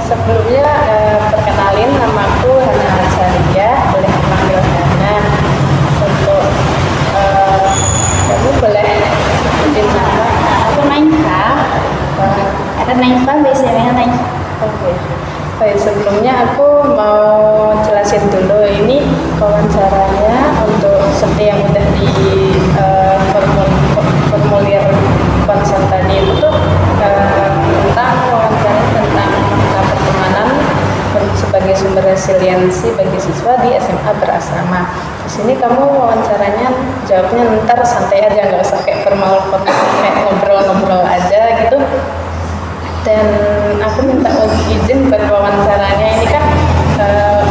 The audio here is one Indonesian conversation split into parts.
Sebelumnya perkenalin, namaku Hana Azaria, boleh dipanggil Hana. Untuk kamu boleh sebutin nama. Aku Naifa. Ada Naifa, biasanya Naifa. Oke. Baik, sebelumnya aku mau jelasin dulu ini wawancaranya untuk seperti yang udah di formulir konsen tadi itu tuh tentang wawancara tentang makna pertemanan sebagai sumber resiliensi bagi siswa di SMA berasrama. Di sini kamu wawancaranya jawabnya ntar santai aja, nggak usah kayak formal kayak ngobrol-ngobrol aja gitu. Dan aku minta izin buat wawancaranya ini kan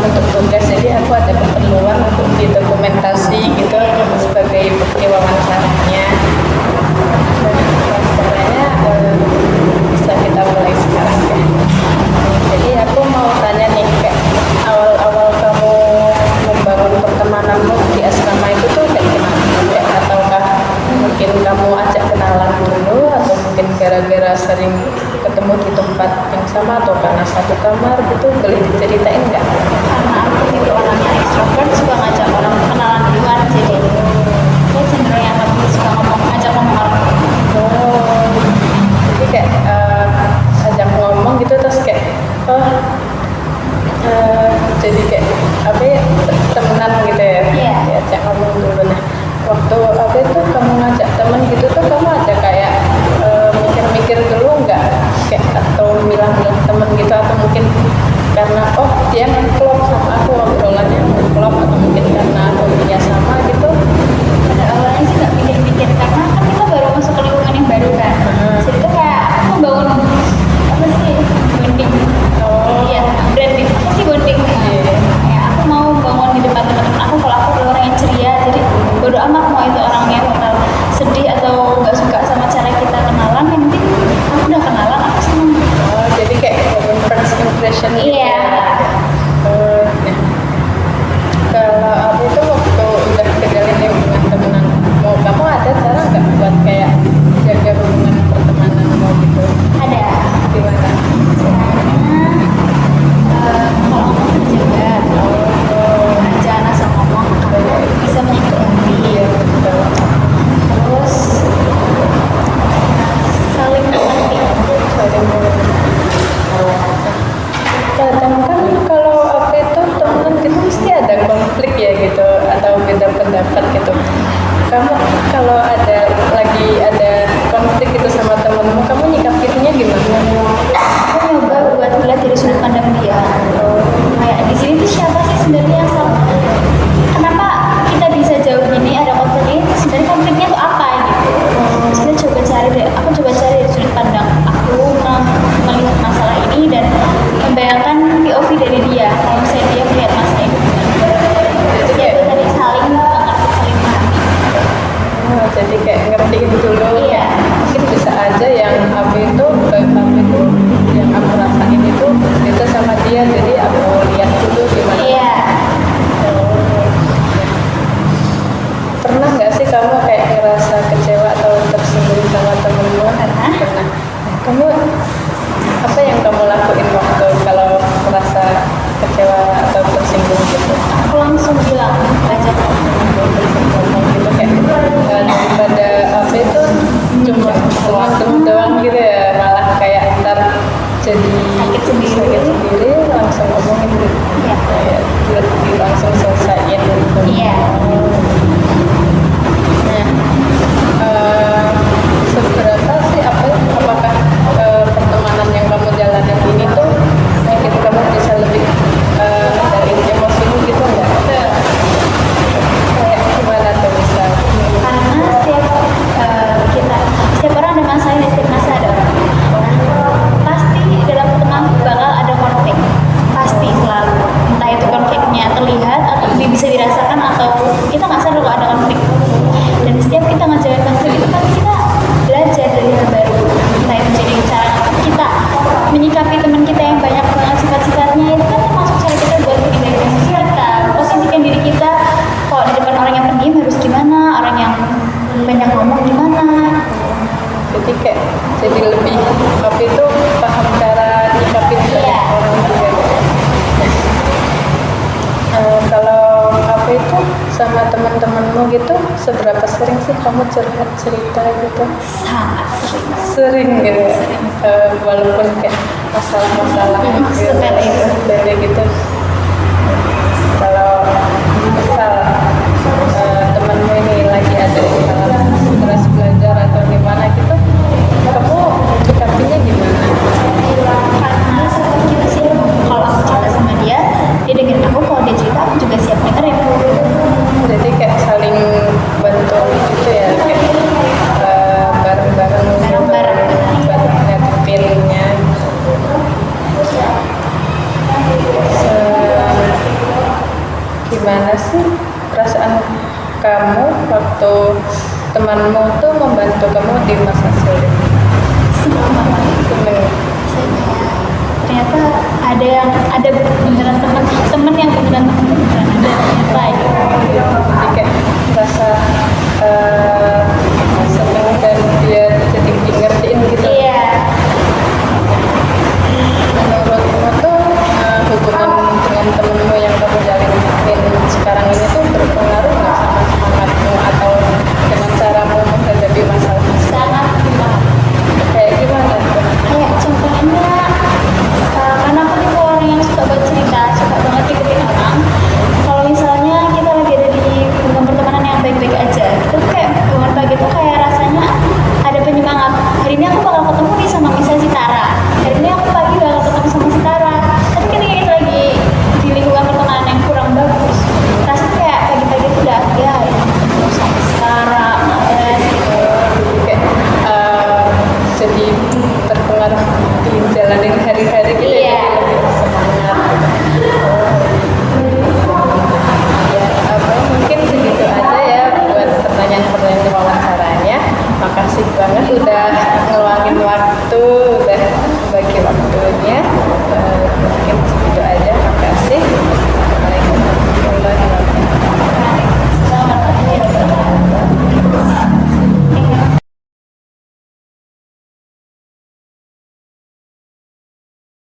untuk tugas, jadi aku ada keperluan untuk didokumentasi gitu sebagai bukti wawancaranya. Dan wawancaranya bisa kita mulai sekarang ya. Jadi aku mau tanya nih, kayak awal-awal kamu membangun pertemananmu di asrama itu tuh kayak gimana? Kayak ataukah mungkin kamu ajak kenalan dulu, atau mungkin gara-gara sering ketemu di tempat yang sama, atau karena satu kamar gitu, boleh diceritain nggak? Karena aku tipe orangnya ekstrovert, suka ngajak orang kenalan duluan, jadi aku cenderung yang lebih suka ngajak ngomong orang. Oh, jadi kayak ajak ngomong gitu, terus kayak jadi kayak apa ya, temenan gitu ya? Iya. Diajak ngomong dulu. Nah, waktu apa itu kamu ngajak temen gitu tuh, kamu ada kayak mikir-mikir dulu nggak, kayak atau bilang-bilang temen gitu, atau mungkin karena dia klop sama aku, obrolannya klop, atau mungkin karena hobinya sama gitu? Pada awalnya sih nggak mikir-mikir, karena kan kita baru masuk ke lingkungan yang baru kan. Jadi itu kayak aku membangun apa sih, bonding. Iya, branding apa sih bonding? Kayak aku mau bangun di depan teman-teman aku kalau aku adalah orang yang ceria, jadi bodo amat mau itu orangnya bakal sedih atau nggak suka sama cara kita kenalan, yang penting aku udah kenalan, aku seneng. Oh, jadi kayak first impression gitu Iya. ya? Nah, kalau aku tuh waktu udah kejalin hubungan temenan, kamu ada cara nggak buat kayak jaga hubungan pertemanan gitu? Ada. Gimana? Kalau ngomong terjaga, jangan asal ngomong, bisa menyakiti hati. Iya, betul. Terus saling mengerti. Saling mengerti. Kadang kan kalau apa itu temenan gitu mesti ada konflik ya gitu, atau beda pendapat gitu. Kamu kalau lagi ada konflik gitu sama temenmu, kamu nyikapinnya gimana? Aku nyoba buat melihat dari sudut pandang dia. Kayak di sini tuh siapa sih sebenarnya yang salah? Kenapa kita bisa jauh gini, ada konflik ini? Sebenarnya konfliknya tuh apa gitu? Terus kita coba cari deh. Aku coba cari dari sudut pandang aku, melihat masalah ini dan membayangkan POV dari dia. Kalau misalnya dia melihat masalah ini, itu kayak tadi saling mengerti, saling memahami. Jadi kayak ngertiin dulu. Iya. Mungkin bisa aja yang apa itu yang aku rasain itu beda sama dia, jadi aku lihat dulu gimana. Iya. Pernah nggak sih kamu kayak ngerasa kecewa atau tersinggung sama temenmu? Pernah. Nah, kamu apa yang kamu lakuin waktu kalau merasa kecewa atau tersinggung gitu? Aku langsung bilang aja Ngomong gitu kayak daripada apa itu cuma doang gitu ya, malah kayak ntar jadi sakit sendiri, langsung ngomongin gitu. Iya. Kayak langsung selesaiin gitu. Iya. Nah, seberapa sih apakah pertemanan yang kamu jalanin ini tuh bikin kamu bisa lebih ngendaliin emosimu gitu nggak? Kayak gimana tuh bisa? Karena setiap orang ada masanya, setiap masa ada orang. Pasti dalam pertemanan bakal ada konflik, pasti selalu, entah itu konfliknya terlihat atau bisa dirasakan atau kita nggak sadar kalau ada konflik. Dan setiap kita ngajarin konflik itu pasti kita belajar dari hal baru, entah itu jadi cara kita menyikapi teman kita yang banyak banget sifat-sifatnya, itu kan termasuk cara kita buat menghindari emosi kita, posisikan diri kita kalau di depan orang yang pendiam harus gimana, orang yang banyak ngomong gimana. Jadi kayak jadi lebih apa itu paham cara nyikapin Iya. temanmu gitu, seberapa sering sih kamu curhat cerita gitu? Sangat sering. Sering gitu ya? Walaupun kayak masalah-masalah Sepele itu. sepele gitu. Kalau misal temanmu ini lagi ada kesalahan stres belajar atau gimana gitu, kamu cikapinya gimana? Karena kita sih kalau aku cerita sama dia dengerin aku, kalau dia cerita aku juga siap dengerin. Jadi kayak saling bantu gitu ya, kayak bareng-bareng gitu, Bareng-bareng. buat ngadepinnya. Gimana sih perasaan kamu waktu temanmu tuh membantu kamu di masa sulit? Senang banget. Seneng. Ternyata ada beneran teman yang beneran ada ternyata gitu.